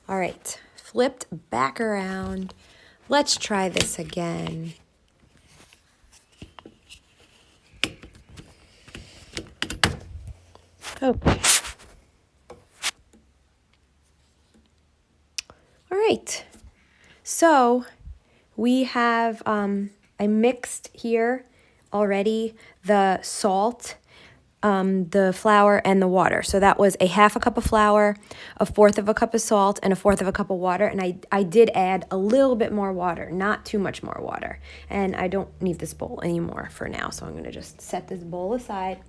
All right, flipped back around. Let's try this again. Okay. All right. So we have, I mixed here already the salt, the flour, and the water. So that was a half a cup of flour, a fourth of a cup of salt, and a fourth of a cup of water. And I did add a little bit more water, not too much more water. And I don't need this bowl anymore for now. So I'm going to just set this bowl aside.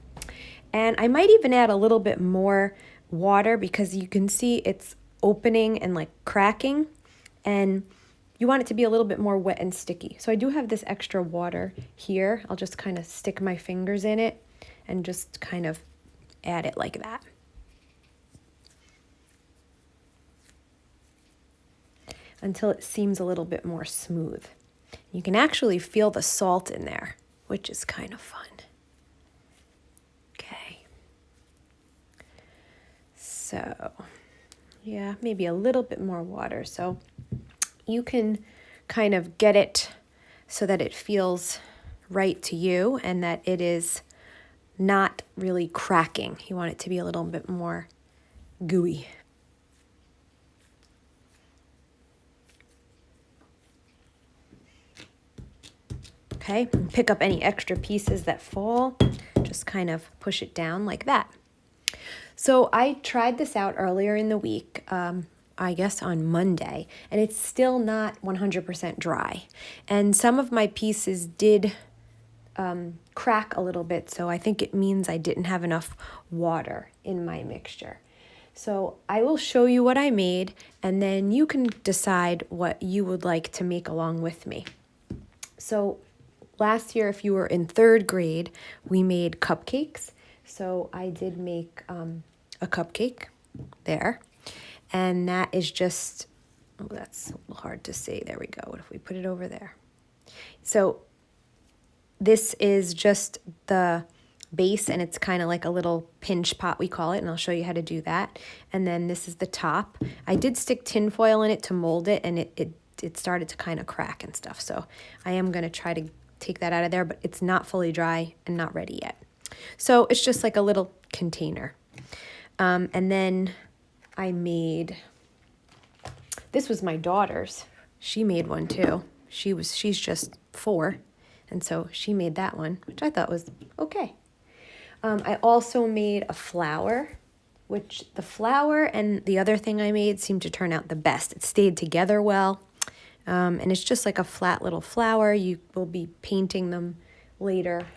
And I might even add a little bit more water because you can see it's opening and like cracking. And you want it to be a little bit more wet and sticky. So I do have this extra water here. I'll just kind of stick my fingers in it and just kind of add it like that. Until it seems a little bit more smooth. You can actually feel the salt in there, which is kind of fun. Okay. So, yeah, maybe a little bit more water. So you can kind of get it so that it feels right to you and that it is not really cracking. You want it to be a little bit more gooey. Okay, pick up any extra pieces that fall, just kind of push it down like that. So I tried this out earlier in the week, I guess on Monday, and it's still not 100% dry. And some of my pieces did crack a little bit, so I think it means I didn't have enough water in my mixture. So I will show you what I made, and then you can decide what you would like to make along with me. So last year, if you were in 3rd grade, we made cupcakes. So I did make a cupcake there, and that is just, oh, that's hard to see. There we go. What if we put it over there? So this is just the base, and it's kind of like a little pinch pot, we call it, and I'll show you how to do that. And then this is the top. I did stick tin foil in it to mold it, and it started to kind of crack and stuff. So I am going to try to take that out of there, but it's not fully dry and not ready yet. So it's just like a little container. And then I made, this was my daughter's. She made one too. She's just 4. And so she made that one, which I thought was okay. I also made a flower, which the flower and the other thing I made seemed to turn out the best. It stayed together well. And it's just like a flat little flower. You will be painting them later.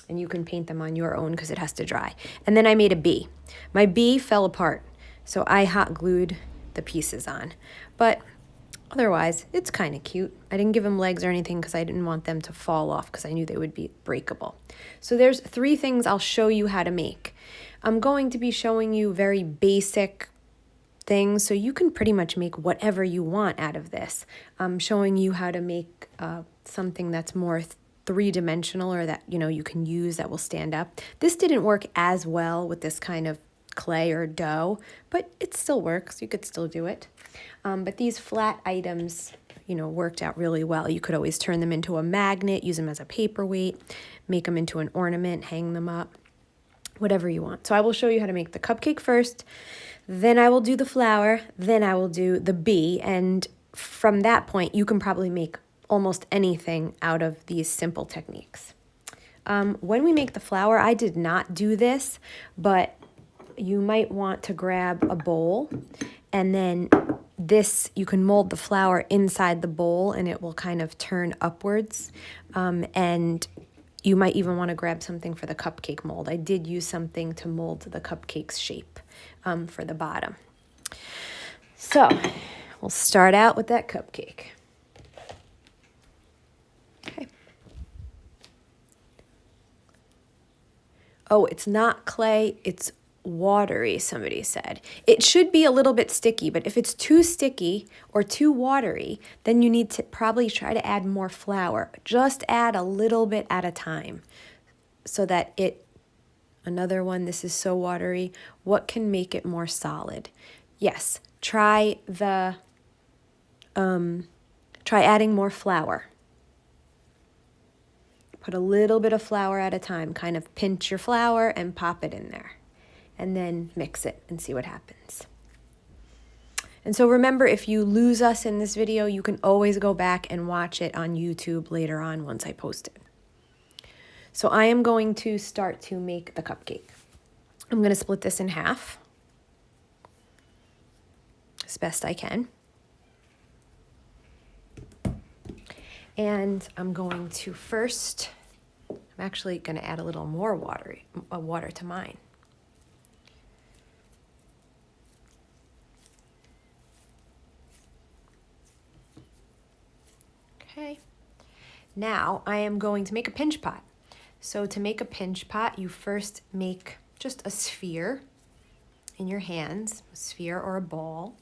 And you can paint them on your own because it has to dry. And then I made a bee. My bee fell apart, so I hot glued the pieces on. But otherwise, it's kind of cute. I didn't give them legs or anything because I didn't want them to fall off because I knew they would be breakable. So there's 3 things I'll show you how to make. I'm going to be showing you very basic things, so you can pretty much make whatever you want out of this. I'm showing you how to make something that's more 3-dimensional or that you can use that will stand up. This didn't work as well with this kind of clay or dough, but it still works. You could still do it. But these flat items, worked out really well. You could always turn them into a magnet, use them as a paperweight, make them into an ornament, hang them up, whatever you want. So I will show you how to make the cupcake first, then I will do the flower, then I will do the bee, and from that point, you can probably make almost anything out of these simple techniques. When we make the flower, I did not do this, but you might want to grab a bowl, and then this, you can mold the flower inside the bowl, and it will kind of turn upwards, and you might even want to grab something for the cupcake mold. I did use something to mold the cupcake's shape for the bottom. So we'll start out with that cupcake. Okay. Oh, it's not clay, it's watery, somebody said. It should be a little bit sticky, but if it's too sticky or too watery, then you need to probably try to add more flour. Just add a little bit at a time so that another one, this is so watery. What can make it more solid? yes, try adding more flour. Put a little bit of flour at a time, kind of pinch your flour and pop it in there, and then mix it and see what happens. And so remember, if you lose us in this video, you can always go back and watch it on YouTube later on once I post it. So I am going to start to make the cupcake. I'm going to split this in half as best I can. And I'm going to first, I'm actually going to add a little more water to mine. Okay. Now I am going to make a pinch pot. So to make a pinch pot, you first make just a sphere in your hands, a sphere or a ball.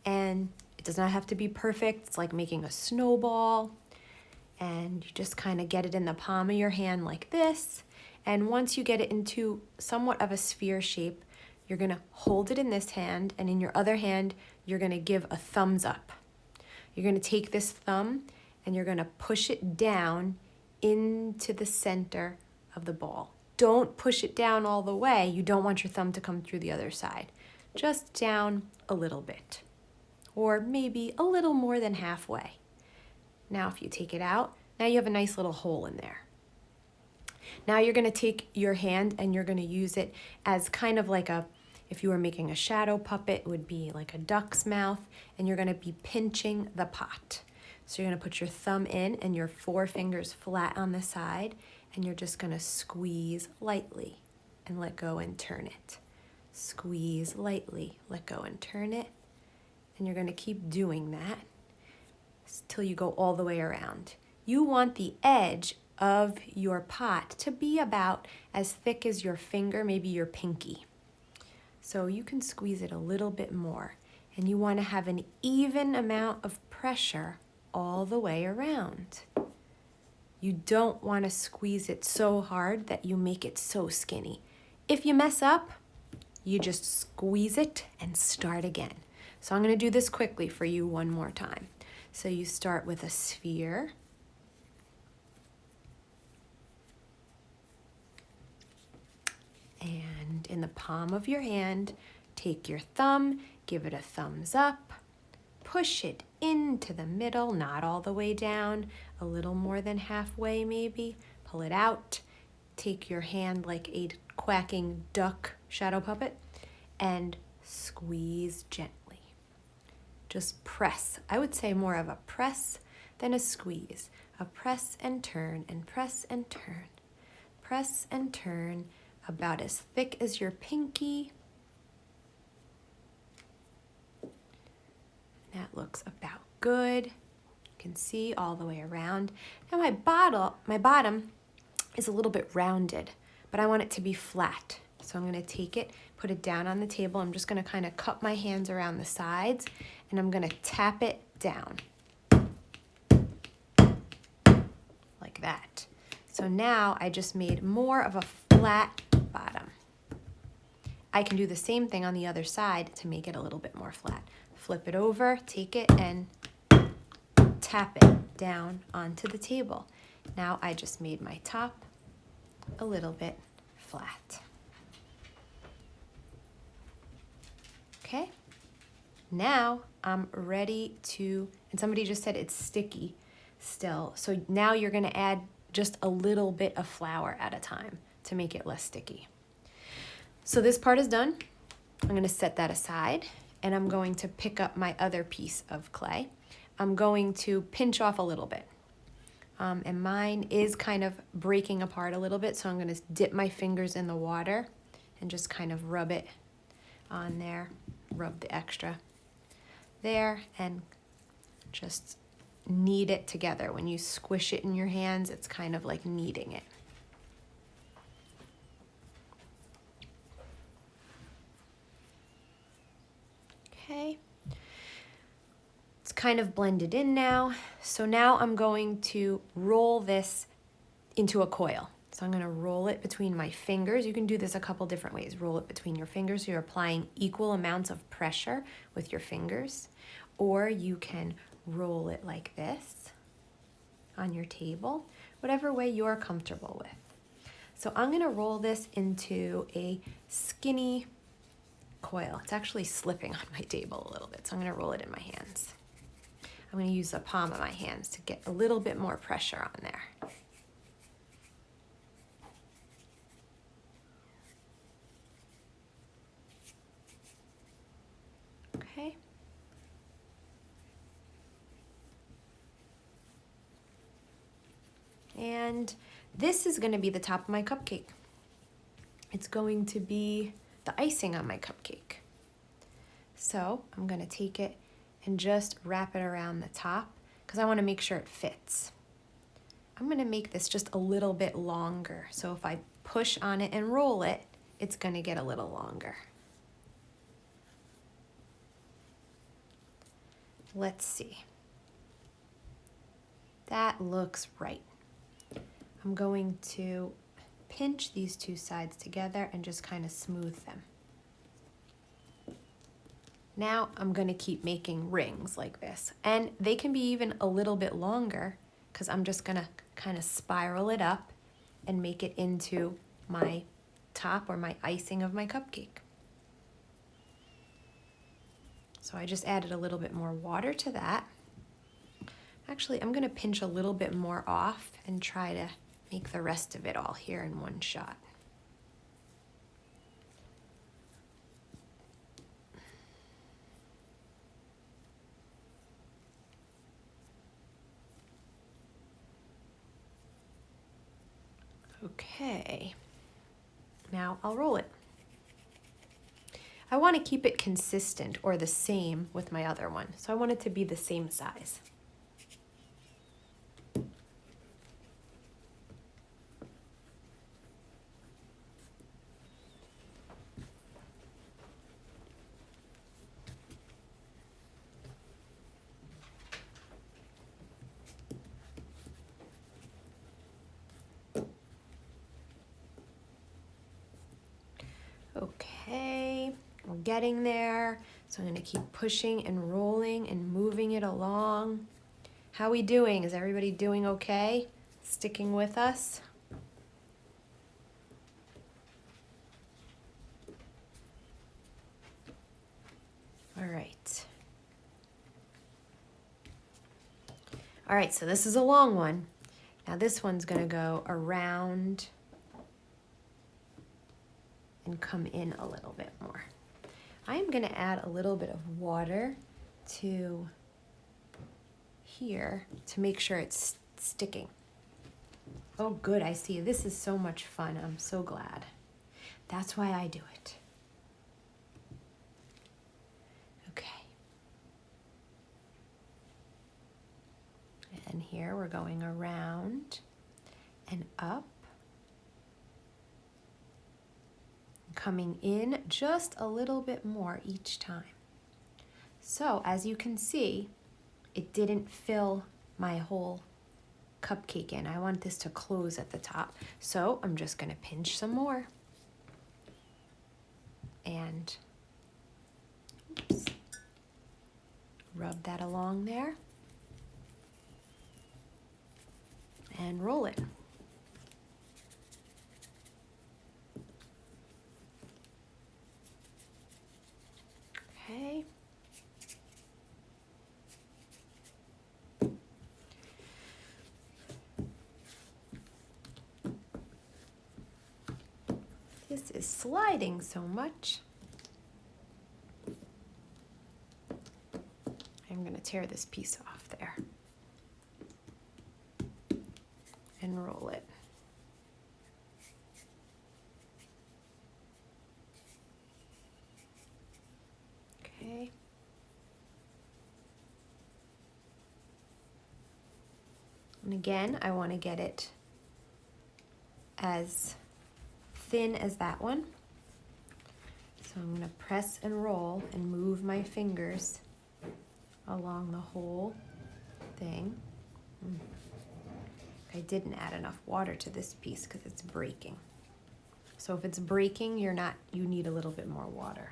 And it does not have to be perfect. It's like making a snowball. And you just kind of get it in the palm of your hand like this. And once you get it into somewhat of a sphere shape, you're going to hold it in this hand, and in your other hand, you're going to give a thumbs up. You're going to take this thumb and you're going to push it down into the center of the ball. Don't push it down all the way. You don't want your thumb to come through the other side. Just down a little bit, or maybe a little more than halfway. Now if you take it out, now you have a nice little hole in there. Now you're going to take your hand and you're going to use it as kind of like if you were making a shadow puppet, it would be like a duck's mouth, and you're going to be pinching the pot. So you're going to put your thumb in and your 4 fingers flat on the side, and you're just going to squeeze lightly and let go and turn it. Squeeze lightly, let go and turn it. And you're going to keep doing that till you go all the way around. You want the edge of your pot to be about as thick as your finger, maybe your pinky. So you can squeeze it a little bit more, and you want to have an even amount of pressure all the way around. You don't want to squeeze it so hard that you make it so skinny. If you mess up, you just squeeze it and start again. So I'm going to do this quickly for you one more time. So you start with a sphere. And in the palm of your hand, take your thumb, give it a thumbs up, push it into the middle, not all the way down, a little more than halfway maybe. Pull it out. Take your hand like a quacking duck shadow puppet and squeeze gently. Just press. I would say more of a press than a squeeze. A press and turn and press and turn. Press and turn about as thick as your pinky. That looks about good. You can see all the way around. Now my bottom is a little bit rounded, but I want it to be flat. So I'm going to take it, put it down on the table. I'm just going to kind of cup my hands around the sides, and I'm going to tap it down like that. So now I just made more of a flat bottom. I can do the same thing on the other side to make it a little bit more flat. Flip it over, take it, and tap it down onto the table. Now I just made my top a little bit flat. Okay, now I'm ready to, and somebody just said it's sticky still. So now you're gonna add just a little bit of flour at a time to make it less sticky. So this part is done. I'm gonna set that aside, and I'm going to pick up my other piece of clay. I'm going to pinch off a little bit. And mine is kind of breaking apart a little bit, so I'm gonna dip my fingers in the water and just kind of rub it on there, rub the extra there, and just knead it together. When you squish it in your hands, it's kind of like kneading it. Okay, it's kind of blended in now. So now I'm going to roll this into a coil. So I'm gonna roll it between my fingers. You can do this a couple different ways. Roll it between your fingers, so you're applying equal amounts of pressure with your fingers, or you can roll it like this on your table, whatever way you're comfortable with. So I'm gonna roll this into a skinny coil. It's actually slipping on my table a little bit, so I'm gonna roll it in my hands. I'm gonna use the palm of my hands to get a little bit more pressure on there. Okay. And this is gonna be the top of my cupcake. It's going to be the icing on my cupcake. So I'm gonna take it and just wrap it around the top because I wanna make sure it fits. I'm gonna make this just a little bit longer. So if I push on it and roll it, it's gonna get a little longer. Let's see. That looks right. I'm going to pinch these two sides together and just kind of smooth them. Now I'm gonna keep making rings like this, and they can be even a little bit longer because I'm just gonna kind of spiral it up and make it into my top or my icing of my cupcake. So I just added a little bit more water to that. Actually, I'm gonna pinch a little bit more off and try to make the rest of it all here in one shot. Okay, now I'll roll it. I want to keep it consistent or the same with my other one, so I want it to be the same size. Okay, we're getting there. So I'm gonna keep pushing and rolling and moving it along. How are we doing? Is everybody doing okay? Sticking with us? All right. All right, so this is a long one. Now this one's gonna go around and come in a little bit more. I am gonna add a little bit of water to here to make sure it's sticking. Oh good, I see. This is so much fun. I'm so glad. That's why I do it. Okay. And here we're going around and up. Coming in just a little bit more each time. So as you can see, it didn't fill my whole cupcake in. I want this to close at the top. So I'm just gonna pinch some more. And oops, rub that along there. And roll it. Okay. This is sliding so much. I'm going to tear this piece off there and roll it. Okay. And again, I want to get it as thin as that one. So I'm going to press and roll and move my fingers along the whole thing. I didn't add enough water to this piece because it's breaking. So if it's breaking, you need a little bit more water.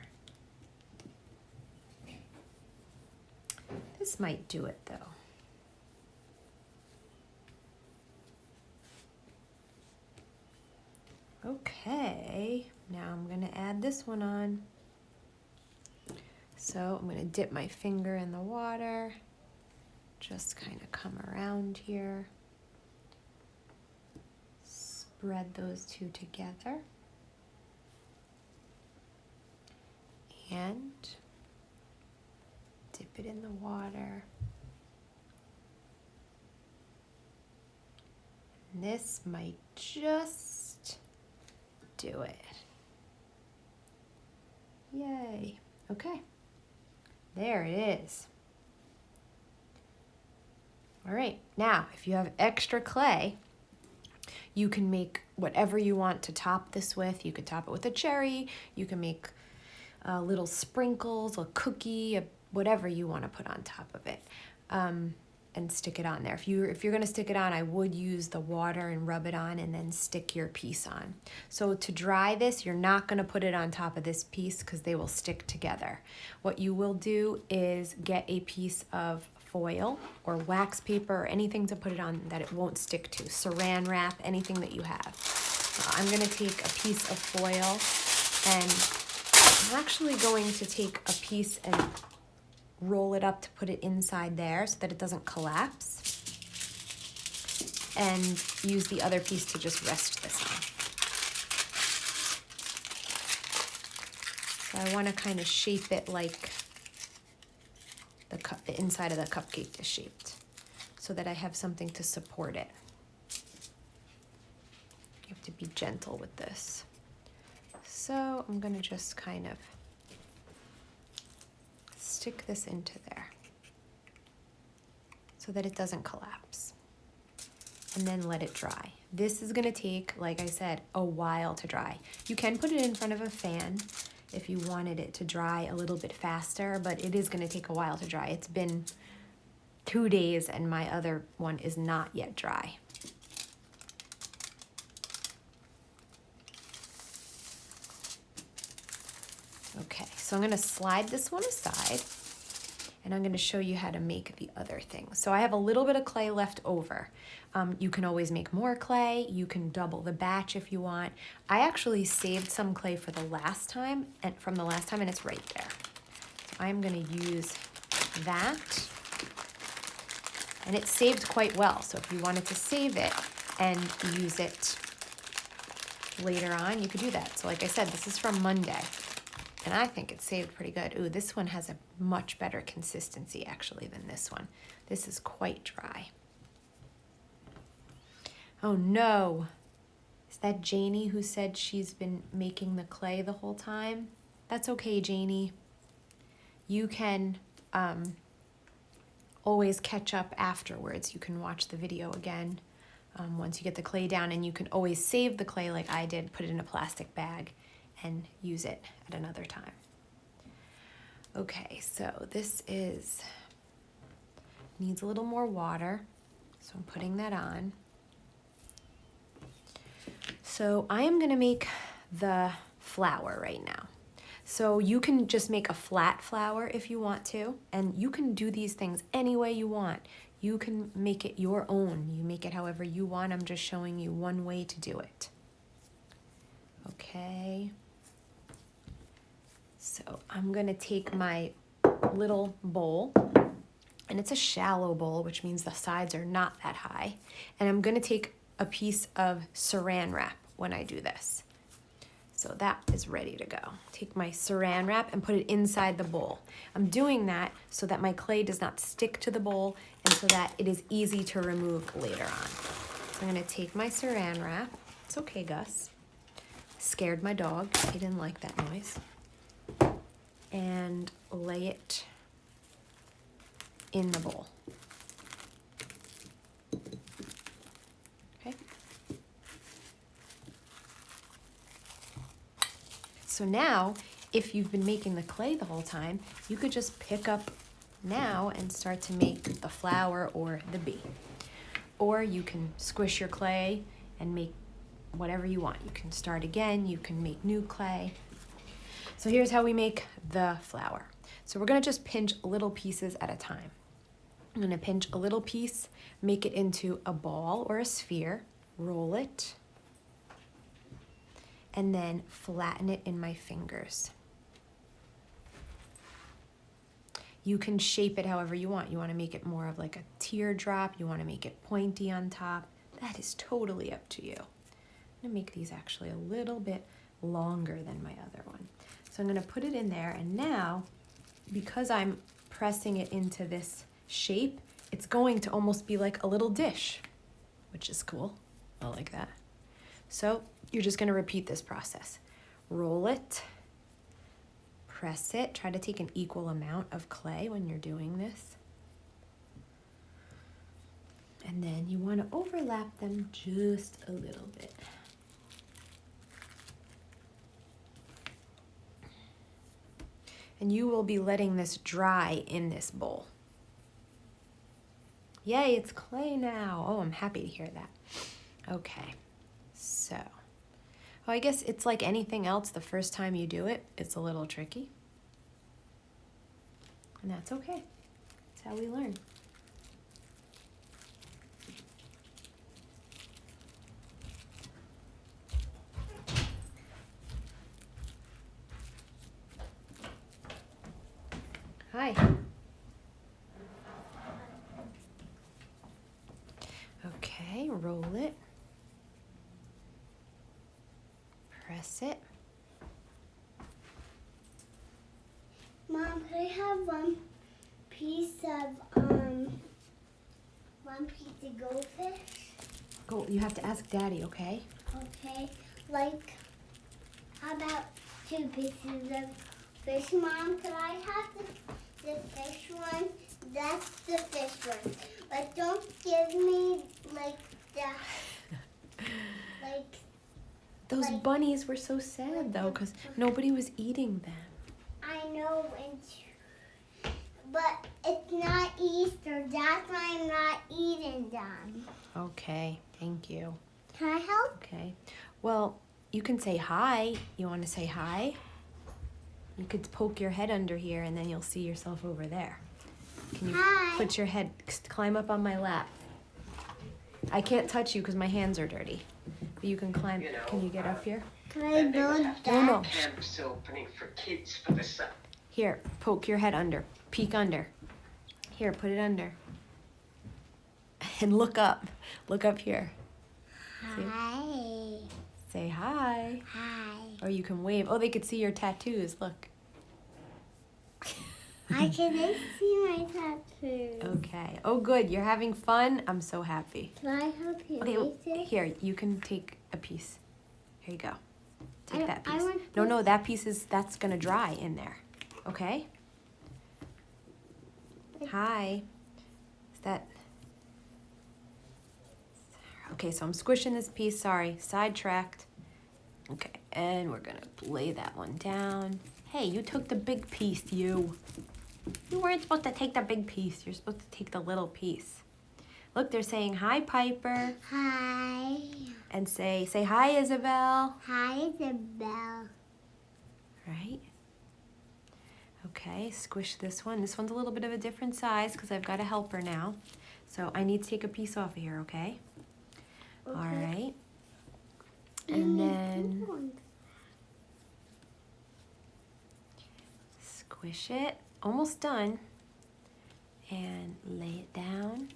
This might do it though. Okay, now I'm gonna add this one on. So I'm gonna dip my finger in the water, just kind of come around here, spread those two together, and dip it in the water. And this might just do it. Yay. Okay. There it is. All right. Now, if you have extra clay, you can make whatever you want to top this with. You could top it with a cherry. You can make little sprinkles, a cookie, whatever you want to put on top of it. And stick it on there. If you're going to stick it on, I would use the water and rub it on and then stick your piece on. So to dry this, you're not going to put it on top of this piece because they will stick together. What you will do is get a piece of foil or wax paper or anything to put it on that it won't stick to. Saran wrap, anything that you have. I'm going to take a piece of foil, and I'm actually going to take a piece and roll it up to put it inside there so that it doesn't collapse, and use the other piece to just rest this on. So I want to kind of shape it like the inside of the cupcake is shaped, so that I have something to support it. You have to be gentle with this. So I'm going to just kind of stick this into there so that it doesn't collapse, and then let it dry. This is going to take, like I said, a while to dry. You can put it in front of a fan if you wanted it to dry a little bit faster, but it is going to take a while to dry. It's been 2 days and my other one is not yet dry. Okay, so I'm going to slide this one aside, and I'm going to show you how to make the other thing. So I have a little bit of clay left over. You can always make more clay. You can double the batch if you want. I actually saved some clay for the last time, and it's right there. So I'm going to use that, and it's saved quite well. So if you wanted to save it and use it later on, you could do that. So like I said, this is from Monday, and I think it's saved pretty good. Ooh, this one has a much better consistency actually than this one. This is quite dry. Oh no, is that Janie who said she's been making the clay the whole time? That's okay, Janie. You can always catch up afterwards. You can watch the video again once you get the clay down, and you can always save the clay like I did, put it in a plastic bag, and use it at another time. Okay, so this needs a little more water, so I'm putting that on. So I am gonna make the flour right now. So you can just make a flat flour if you want to, and you can do these things any way you want. You can make it your own. You make it however you want. I'm just showing you one way to do it. Okay. So I'm gonna take my little bowl, and it's a shallow bowl, which means the sides are not that high. And I'm gonna take a piece of saran wrap when I do this. So that is ready to go. Take my saran wrap and put it inside the bowl. I'm doing that so that my clay does not stick to the bowl and so that it is easy to remove later on. So I'm gonna take my saran wrap. It's okay, Gus. Scared my dog, he didn't like that noise. And lay it in the bowl. Okay. So now, if you've been making the clay the whole time, you could just pick up now and start to make the flour or the bee. Or you can squish your clay and make whatever you want. You can start again, you can make new clay. So here's how we make the flower. So we're gonna just pinch little pieces at a time. I'm gonna pinch a little piece, make it into a ball or a sphere, roll it, and then flatten it in my fingers. You can shape it however you want. You wanna make it more of like a teardrop, you wanna make it pointy on top. That is totally up to you. I'm gonna make these actually a little bit longer than my other one. So I'm gonna put it in there, and now, because I'm pressing it into this shape, it's going to almost be like a little dish, which is cool. I like that. So you're just gonna repeat this process. Roll it, press it, try to take an equal amount of clay when you're doing this. And then you wanna overlap them just a little bit. And you will be letting this dry in this bowl. Yay, it's clay now. Oh, I'm happy to hear that. Okay, so, I guess it's like anything else. The first time you do it, it's a little tricky. And that's okay. That's how we learn. Hi. Okay, roll it. Press it. Mom, could I have one piece of goldfish? Go, you have to ask Daddy, okay? Okay. Like, how about 2 pieces of fish, Mom? Could I have the fish one? That's the fish one. But don't give me like the Those like- bunnies were so sad though, because nobody was eating them. I know, but it's not Easter. That's why I'm not eating them. Okay, thank you. Can I help? Okay. Well, you can say hi. You want to say hi? You could poke your head under here and then you'll see yourself over there. Can you Hi. put your head, climb up on my lap? I can't touch you because my hands are dirty. But you can climb. Can you get up here? Can I build that? No. Campus opening for kids for the summer. Here, poke your head under. Peek under. Here, put it under. And look up. Look up here. Hi. Say hi. Hi. Or you can wave. Oh, they could see your tattoos. Look. I can see my tattoo. Okay. Oh, good. You're having fun. I'm so happy. Can I help you Okay, erase it? here, you can take a piece. Here you go. Take that I piece. want No, that piece that's gonna dry in there. Okay? Hi. Is that... Okay, so I'm squishing this piece. Sorry, sidetracked. Okay, and we're gonna lay that one down. Hey, you took the big piece, you. You weren't supposed to take the big piece. You're supposed to take the little piece. Look, they're saying, hi, Piper. Hi. And say hi, Isabel. Hi, Isabel. Right? Okay, squish this one. This one's a little bit of a different size because I've got a helper now. So I need to take a piece off of here, okay? Okay. All right. You And need then two ones. squish it. Almost done. And lay it down.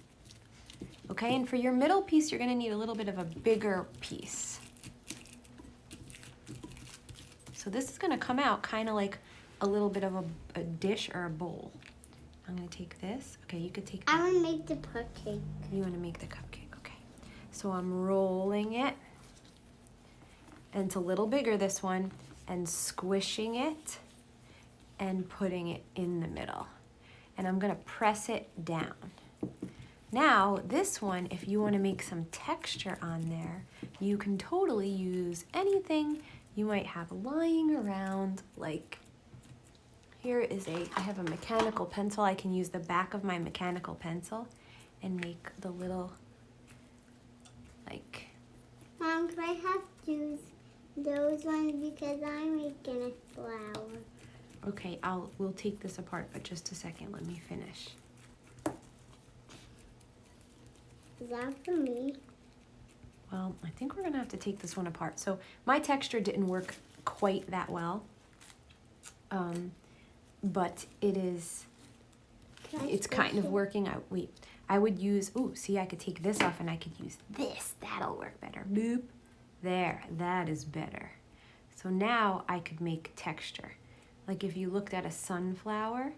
Okay, and for your middle piece, you're gonna need a little bit of a bigger piece. So this is gonna come out kind of like a little bit of a dish or a bowl. I'm gonna take this. Okay, you could take that. I want to make the cupcake. You wanna make the cupcake, okay. So I'm rolling it, and it's a little bigger, this one, and squishing it and putting it in the middle. And I'm gonna press it down. Now, this one, if you want to make some texture on there, you can totally use anything you might have lying around. Like, here is I have a mechanical pencil. I can use the back of my mechanical pencil and make the little could I have those ones because I'm making a flower? Okay, we'll take this apart, but just a second, let me finish. Is that for me? Well, I think we're gonna have to take this one apart. So my texture didn't work quite that well, but it's kind of working out. Wait, I would use, ooh, see, I could take this off and I could use this. That'll work better. Boop. There, that is better. So now I could make texture. Like if you looked at a sunflower,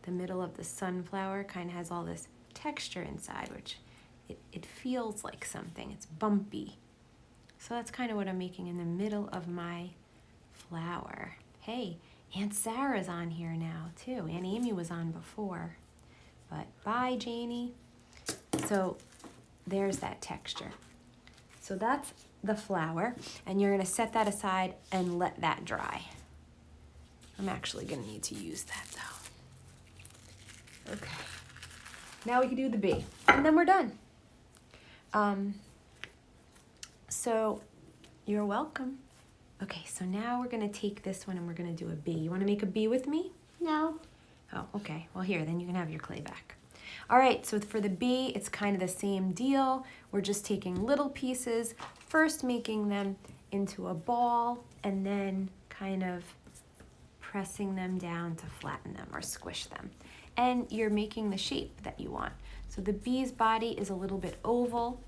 the middle of the sunflower kind of has all this texture inside, which it feels like something. It's bumpy. So that's kind of what I'm making in the middle of my flower. Hey, Aunt Sarah's on here now too. Aunt Amy was on before. But bye, Janie. So there's that texture. So that's the flower, and you're gonna set that aside and let that dry. I'm actually gonna need to use that though. Okay. Now we can do the bee, and then we're done. So you're welcome. Okay, so now we're gonna take this one and we're gonna do a bee. You wanna make a bee with me? No. Oh, okay. Well, here, then you can have your clay back. All right, so for the bee, it's kind of the same deal. We're just taking little pieces, first making them into a ball, and then kind of pressing them down to flatten them or squish them. And you're making the shape that you want. So the bee's body is a little bit oval,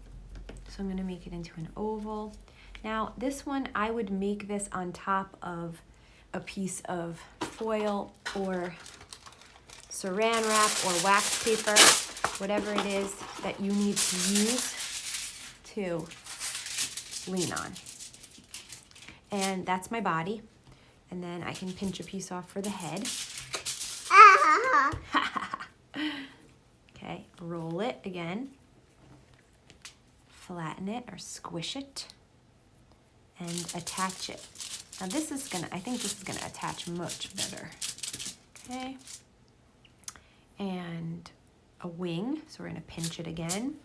so I'm gonna make it into an oval. Now, this one, I would make this on top of a piece of foil or saran wrap or wax paper, whatever it is that you need to use to lean on. And that's my body. And then I can pinch a piece off for the head. Okay, roll it again. Flatten it or squish it. And attach it. Now this is I think this is gonna attach much better. Okay. And a wing, so we're gonna pinch it again.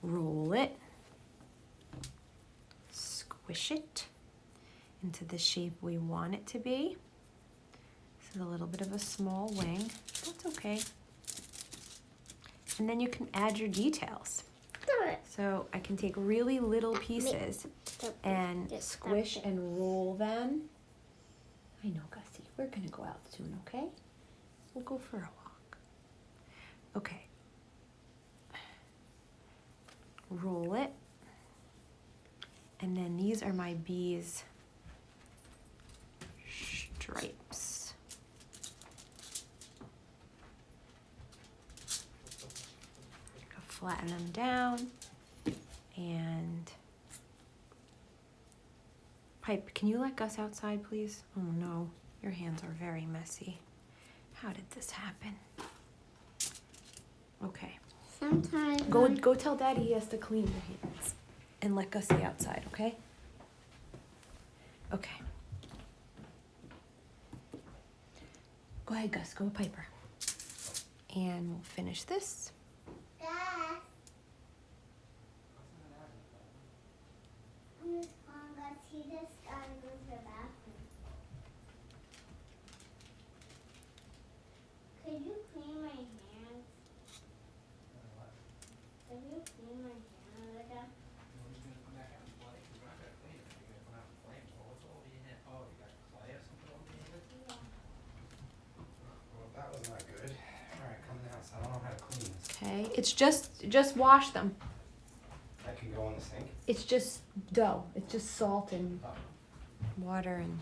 Roll it. Squish it into the shape we want it to be. This is a little bit of a small wing, that's okay. And then you can add your details. So I can take really little pieces and squish and roll them. I know, Gussie, we're gonna go out soon, okay? We'll go for a walk. Okay. Roll it. And then these are my bees' stripes. Flatten them down. And Pipe, can you let Gus outside, please? Oh no, your hands are very messy. How did this happen? Okay. Sometimes. Go tell Daddy he has to clean your hands and let Gussie outside, okay? Okay. Go ahead, Gus. Go with Piper. And we'll finish this. He just gotta go to the bathroom. Could you clean my hands? Could you clean my hands again? That was not good. Alright, come in the house. I don't know how to clean this. Okay. It's just wash them. That can go in the sink. It's just dough. It's just salt and water and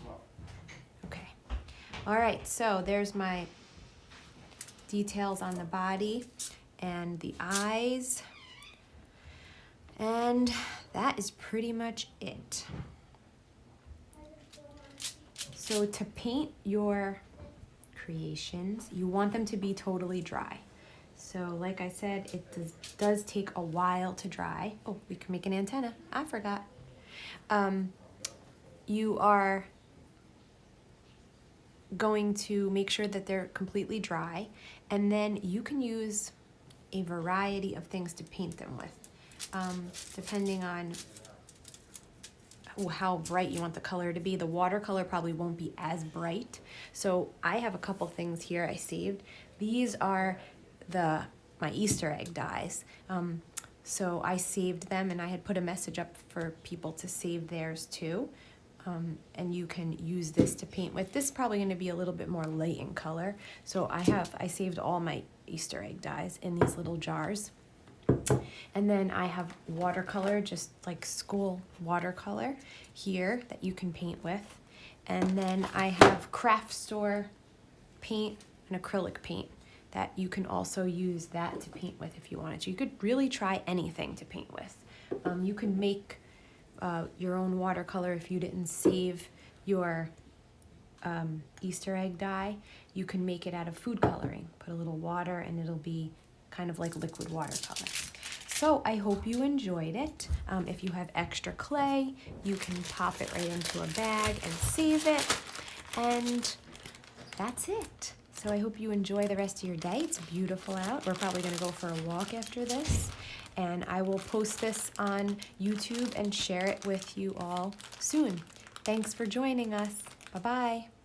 okay. All right, so there's my details on the body and the eyes. And that is pretty much it. So to paint your creations, you want them to be totally dry. So like I said, it does take a while to dry. Oh, we can make an antenna. I forgot. You are going to make sure that they're completely dry, and then you can use a variety of things to paint them with. depending on how bright you want the color to be. The watercolor probably won't be as bright. So I have a couple things here I saved. These are my Easter egg dies. So I saved them, and I had put a message up for people to save theirs too. And you can use this to paint with. This is probably going to be a little bit more light in color. So I saved all my Easter egg dies in these little jars. And then I have watercolor, just like school watercolor here that you can paint with. And then I have craft store paint and acrylic paint that you can also use that to paint with if you wanted to. You could really try anything to paint with. You can make your own watercolor if you didn't save your Easter egg die. You can make it out of food coloring. Put a little water and it'll be kind of like liquid watercolor. So I hope you enjoyed it. If you have extra clay, you can pop it right into a bag and save it. And that's it. So I hope you enjoy the rest of your day. It's beautiful out. We're probably gonna go for a walk after this. And I will post this on YouTube and share it with you all soon. Thanks for joining us. Bye-bye.